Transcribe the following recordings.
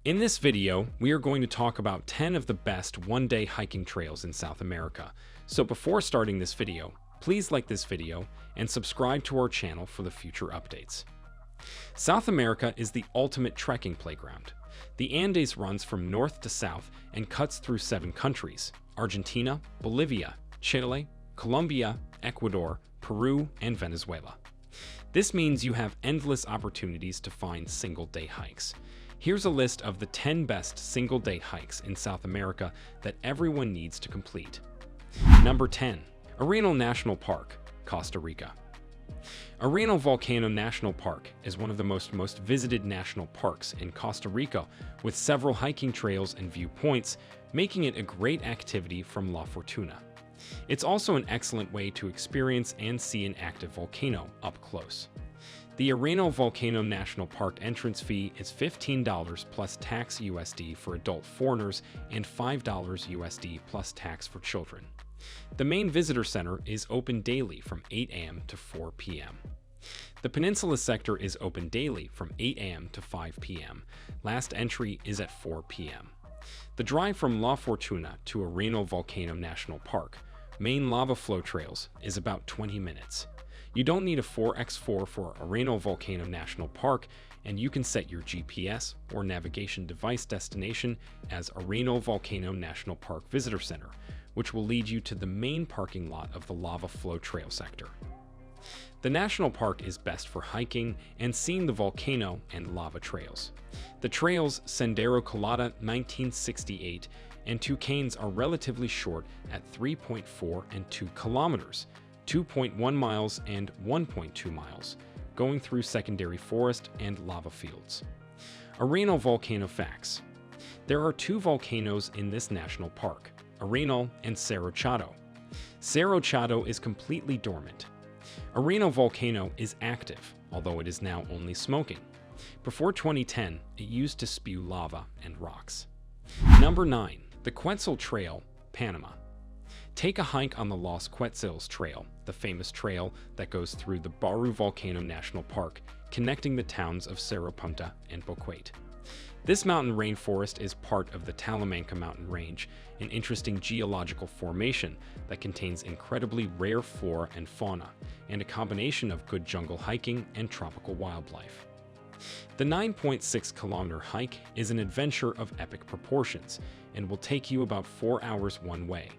In this video, we are going to talk about 10 of the best one-day hiking trails in South America. So before starting this video, please like this video and subscribe to our channel for the future updates. South America is the ultimate trekking playground. The Andes runs from north to south and cuts through 7 countries: Argentina, Bolivia, Chile, Colombia, Ecuador, Peru, and Venezuela. This means you have endless opportunities to find single-day hikes. Here's a list of the 10 best single-day hikes in South America that everyone needs to complete. Number 10. Arenal National Park, Costa Rica. Arenal Volcano National Park is one of the most visited national parks in Costa Rica, with several hiking trails and viewpoints, making it a great activity from La Fortuna. It's also an excellent way to experience and see an active volcano up close. The Arenal Volcano National Park entrance fee is $15 plus tax USD for adult foreigners and $5 USD plus tax for children. The main visitor center is open daily from 8 a.m. to 4 p.m. The peninsula sector is open daily from 8 a.m. to 5 p.m. Last entry is at 4 p.m. The drive from La Fortuna to Arenal Volcano National Park, main lava flow trails, is about 20 minutes. You don't need a 4x4 for Arenal Volcano National Park, and you can set your GPS or navigation device destination as Arenal Volcano National Park Visitor Center, which will lead you to the main parking lot of the lava flow trail sector. The national park is best for hiking and seeing the volcano and lava trails. The trails Sendero Colada 1968 and Tucanes are relatively short at 3.4 and 2 kilometers, 2.1 miles and 1.2 miles, going through secondary forest and lava fields. Arenal Volcano Facts. There are 2 volcanoes in this national park, Arenal and Cerro Chato. Cerro Chato is completely dormant. Arenal Volcano is active, although it is now only smoking. Before 2010, it used to spew lava and rocks. Number 9. The Quetzal Trail, Panama. Take a hike on the Los Quetzales Trail, the famous trail that goes through the Baru Volcano National Park, connecting the towns of Cerro Punta and Boquete. This mountain rainforest is part of the Talamanca mountain range, an interesting geological formation that contains incredibly rare flora and fauna, and a combination of good jungle hiking and tropical wildlife. The 9.6-kilometer hike is an adventure of epic proportions and will take you about 4 hours one way.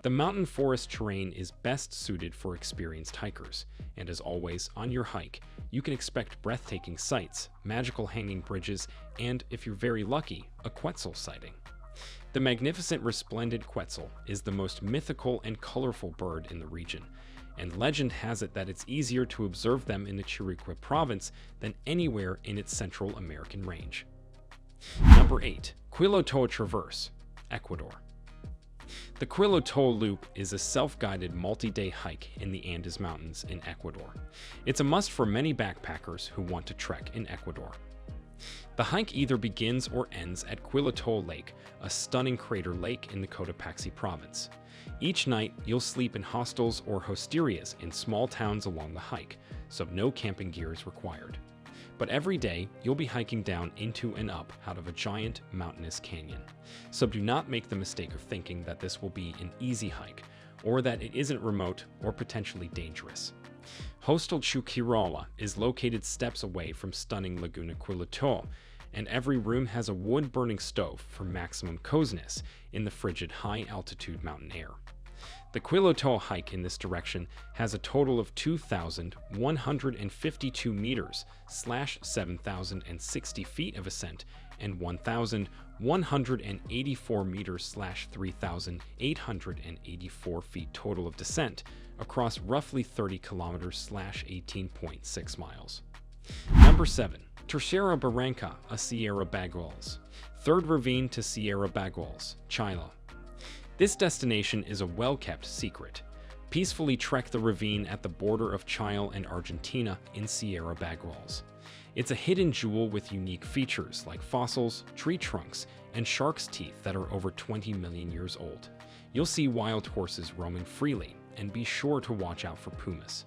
The mountain forest terrain is best suited for experienced hikers, and as always on your hike, you can expect breathtaking sights, magical hanging bridges, and, if you're very lucky, a Quetzal sighting. The magnificent resplendent Quetzal is the most mythical and colorful bird in the region, and legend has it that it's easier to observe them in the Chiriquí province than anywhere in its Central American range. Number 8. Quilotoa Traverse, Ecuador. The Quilotoa Loop is a self-guided multi-day hike in the Andes Mountains in Ecuador. It's a must for many backpackers who want to trek in Ecuador. The hike either begins or ends at Quilotoa Lake, a stunning crater lake in the Cotopaxi province. Each night, you'll sleep in hostels or hosterias in small towns along the hike, so no camping gear is required. But every day, you'll be hiking down into and up out of a giant mountainous canyon. So do not make the mistake of thinking that this will be an easy hike, or that it isn't remote or potentially dangerous. Hostel Chuquirola is located steps away from stunning Laguna Quilotoa, and every room has a wood-burning stove for maximum coziness in the frigid high-altitude mountain air. The Quilotoa hike in this direction has a total of 2,152 meters / 7,060 feet of ascent and 1,184 meters / 3,884 feet total of descent across roughly 30 kilometers / 18.6 miles. Number 7. Tercera Barranca a Sierra Baguales. Third ravine to Sierra Baguales, Chile. This destination is a well-kept secret. Peacefully trek the ravine at the border of Chile and Argentina in Sierra Baguales. It's a hidden jewel with unique features like fossils, tree trunks, and shark's teeth that are over 20 million years old. You'll see wild horses roaming freely, and be sure to watch out for pumas.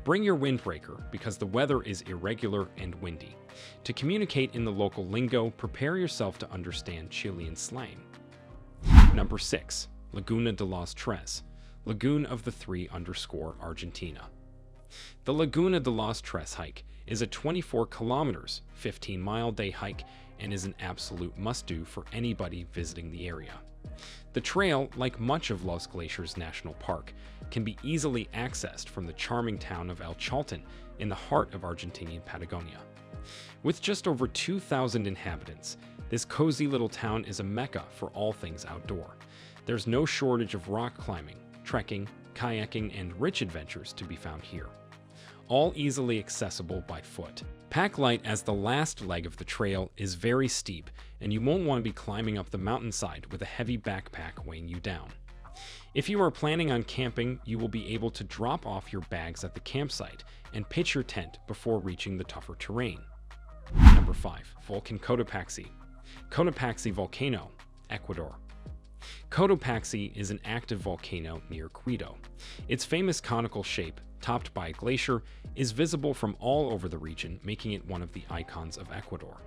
Bring your windbreaker because the weather is irregular and windy. To communicate in the local lingo, prepare yourself to understand Chilean slang. Number 6. Laguna de los Tres, Lagoon of the Three _ Argentina. The Laguna de los Tres hike is a 24 kilometers, 15-mile day hike and is an absolute must-do for anybody visiting the area. The trail, like much of Los Glaciers National Park, can be easily accessed from the charming town of El Chaltén in the heart of Argentinian Patagonia. With just over 2,000 inhabitants, this cozy little town is a mecca for all things outdoor. There's no shortage of rock climbing, trekking, kayaking, and rich adventures to be found here, all easily accessible by foot. Pack light, as the last leg of the trail is very steep and you won't want to be climbing up the mountainside with a heavy backpack weighing you down. If you are planning on camping, you will be able to drop off your bags at the campsite and pitch your tent before reaching the tougher terrain. Number 5. Volcan Cotopaxi, Cotopaxi Volcano, Ecuador. Cotopaxi is an active volcano near Quito. Its famous conical shape, topped by a glacier, is visible from all over the region, making it one of the icons of Ecuador.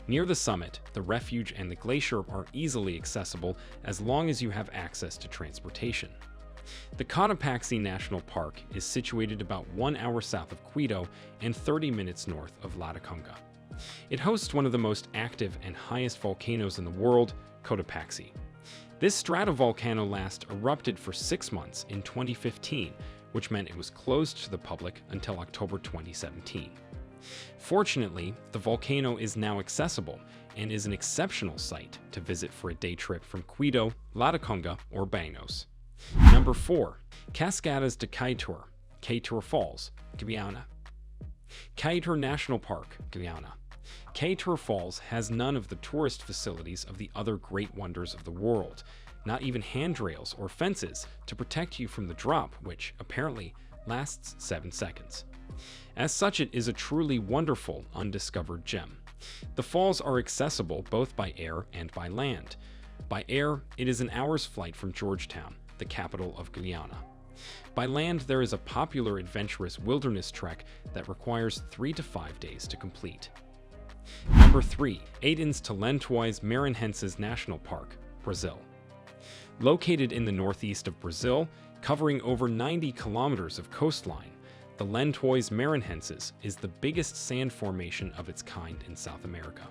Near the summit, the refuge and the glacier are easily accessible as long as you have access to transportation. The Cotopaxi National Park is situated about 1 hour south of Quito and 30 minutes north of Latacunga. It hosts one of the most active and highest volcanoes in the world, Cotopaxi. This stratovolcano last erupted for 6 months in 2015, which meant it was closed to the public until October 2017. Fortunately, the volcano is now accessible and is an exceptional site to visit for a day trip from Quito, Latacunga, or Banos. Number 4. Cascadas de Caitor, Caitor Falls, Guyana. Caitor National Park, Guyana. Caitor Falls has none of the tourist facilities of the other great wonders of the world, not even handrails or fences to protect you from the drop, which, apparently, lasts 7 seconds. As such, it is a truly wonderful, undiscovered gem. The falls are accessible both by air and by land. By air, it is an hour's flight from Georgetown, the capital of Guyana. By land, there is a popular adventurous wilderness trek that requires 3 to 5 days to complete. Number 3. Aidens to Lençóis Maranhenses National Park, Brazil. Located in the northeast of Brazil, covering over 90 kilometers of coastline, the Lençóis Maranhenses is the biggest sand formation of its kind in South America.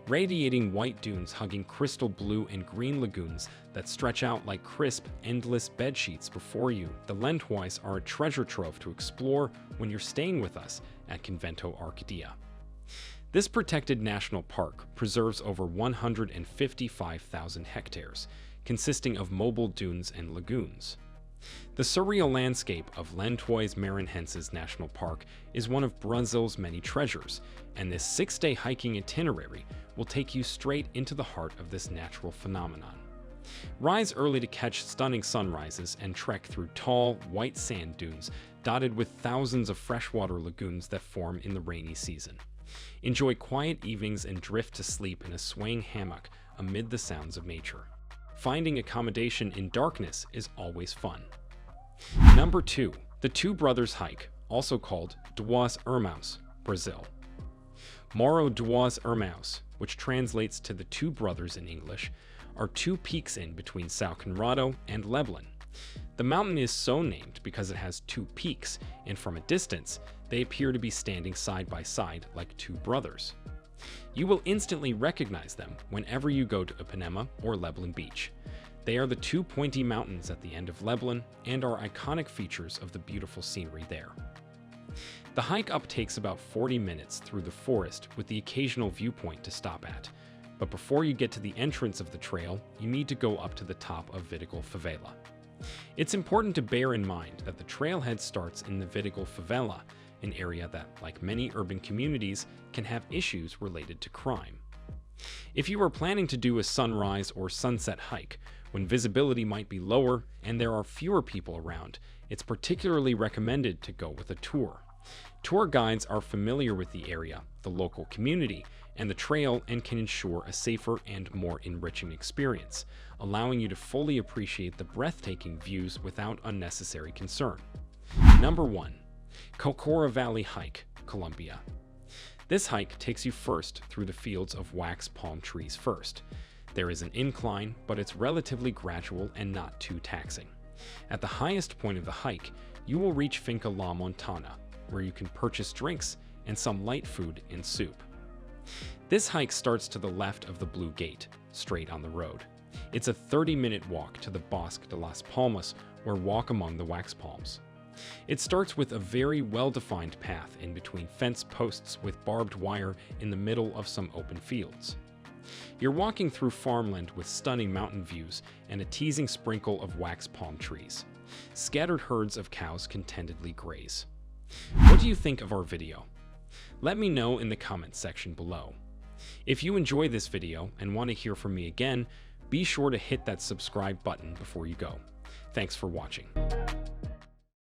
Radiating white dunes hugging crystal blue and green lagoons that stretch out like crisp, endless bedsheets before you, the Lençóis are a treasure trove to explore when you're staying with us at Convento Arcadia. This protected national park preserves over 155,000 hectares, consisting of mobile dunes and lagoons. The surreal landscape of Lençóis Maranhenses National Park is one of Brazil's many treasures, and this 6-day hiking itinerary will take you straight into the heart of this natural phenomenon. Rise early to catch stunning sunrises and trek through tall, white sand dunes dotted with thousands of freshwater lagoons that form in the rainy season. Enjoy quiet evenings and drift to sleep in a swaying hammock amid the sounds of nature. Finding accommodation in darkness is always fun. Number 2. The Two Brothers Hike, also called Duas Irmãos, Brazil. Morro dos Irmãos, which translates to the Two Brothers in English, are 2 peaks in between São Conrado and Leblon. The mountain is so named because it has 2 peaks, and from a distance, they appear to be standing side by side like 2 brothers. You will instantly recognize them whenever you go to Ipanema or Leblon Beach. They are the 2 pointy mountains at the end of Leblon and are iconic features of the beautiful scenery there. The hike up takes about 40 minutes through the forest with the occasional viewpoint to stop at, but before you get to the entrance of the trail, you need to go up to the top of Vidigal Favela. It's important to bear in mind that the trailhead starts in the Vidigal Favela, an area that, like many urban communities, can have issues related to crime. If you are planning to do a sunrise or sunset hike, when visibility might be lower and there are fewer people around, it's particularly recommended to go with a tour. Tour guides are familiar with the area, the local community, and the trail and can ensure a safer and more enriching experience, allowing you to fully appreciate the breathtaking views without unnecessary concern. Number 1. Cocora Valley Hike, Colombia. This hike takes you first through the fields of wax palm trees first. There is an incline, but it's relatively gradual and not too taxing. At the highest point of the hike, you will reach Finca La Montana, where you can purchase drinks and some light food and soup. This hike starts to the left of the Blue Gate, straight on the road. It's a 30-minute walk to the Bosque de las Palmas, or walk among the wax palms. It starts with a very well-defined path in between fence posts with barbed wire in the middle of some open fields. You're walking through farmland with stunning mountain views and a teasing sprinkle of wax palm trees. Scattered herds of cows contentedly graze. What do you think of our video? Let me know in the comments section below. If you enjoy this video and want to hear from me again, be sure to hit that subscribe button before you go. Thanks for watching.